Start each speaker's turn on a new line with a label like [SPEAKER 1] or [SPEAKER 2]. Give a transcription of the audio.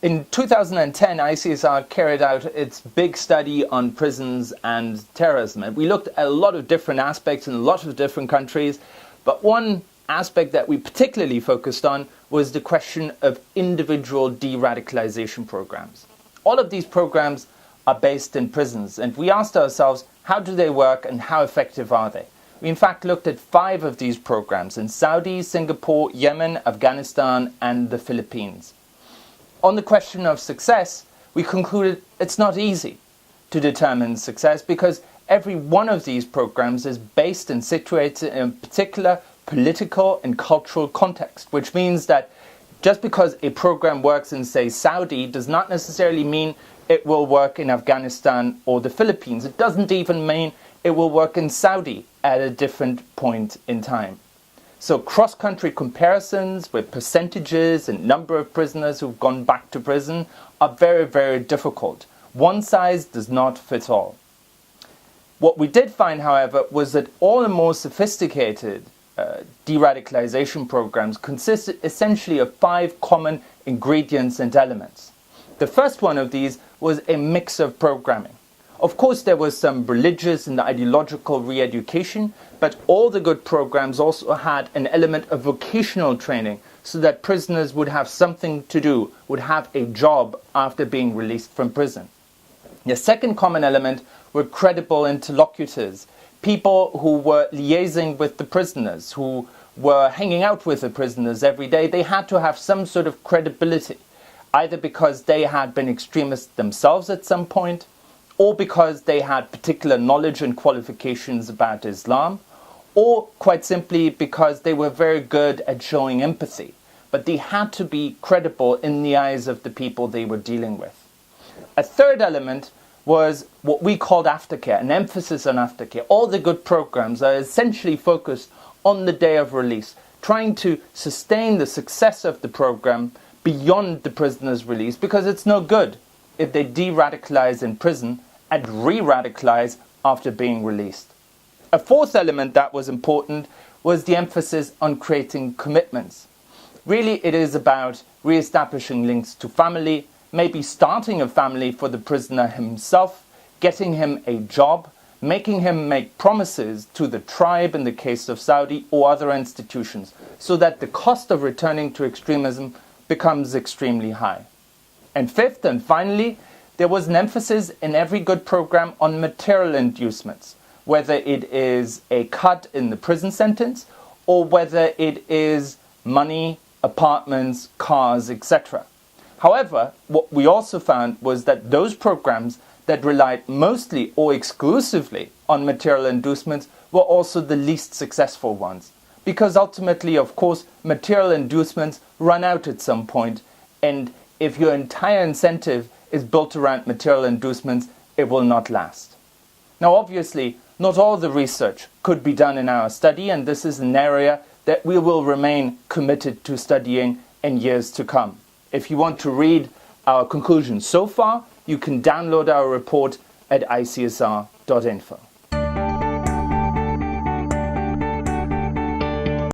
[SPEAKER 1] In 2010, ICSR carried out its big study on prisons and terrorism. And we looked at a lot of different aspects in a lot of different countries. But one aspect that we particularly focused on was the question of individual de-radicalization programs. All of these programs are based in prisons. And we asked ourselves, how do they work and how effective are they? We in fact looked at 5 of these programs in Saudi, Singapore, Yemen, Afghanistan, and the Philippines. On the question of success, we concluded it's not easy to determine success because every one of these programs is based and situated in a particular political and cultural context, which means that just because a program works in, say, Saudi does not necessarily mean it will work in Afghanistan or the Philippines. It doesn't even mean it will work in Saudi at a different point in time. So cross-country comparisons with percentages and number of prisoners who've gone back to prison are very, very difficult. One size does not fit all. What we did find, however, was that all the more sophisticated de-radicalization programs consist essentially of 5 common ingredients and elements. The first one of these was a mix of programming. Of course, there was some religious and ideological re-education, but all the good programs also had an element of vocational training so that prisoners would have something to do, would have a job after being released from prison. The second common element were credible interlocutors, people who were liaising with the prisoners, who were hanging out with the prisoners every day. They had to have some sort of credibility, either because they had been extremists themselves at some point, or because they had particular knowledge and qualifications about Islam, or quite simply because they were very good at showing empathy. But they had to be credible in the eyes of the people they were dealing with. A third element was what we called aftercare, an emphasis on aftercare. All the good programs are essentially focused on the day of release, trying to sustain the success of the program beyond the prisoner's release, because it's no good if they de-radicalize in prison and re-radicalize after being released. A fourth element that was important was the emphasis on creating commitments. Really, it is about re-establishing links to family, maybe starting a family for the prisoner himself, getting him a job, making him make promises to the tribe in the case of Saudi or other institutions, so that the cost of returning to extremism becomes extremely high. And fifth and finally, there was an emphasis in every good program on material inducements, whether it is a cut in the prison sentence or whether it is money, apartments, cars, etc. However, what we also found was that those programs that relied mostly or exclusively on material inducements were also the least successful ones. Because ultimately, of course, material inducements run out at some point, and if your entire incentive is built around material inducements, it will not last. Now, obviously, not all the research could be done in our study, and this is an area that we will remain committed to studying in years to come. If you want to read our conclusions so far, you can download our report at icsr.info.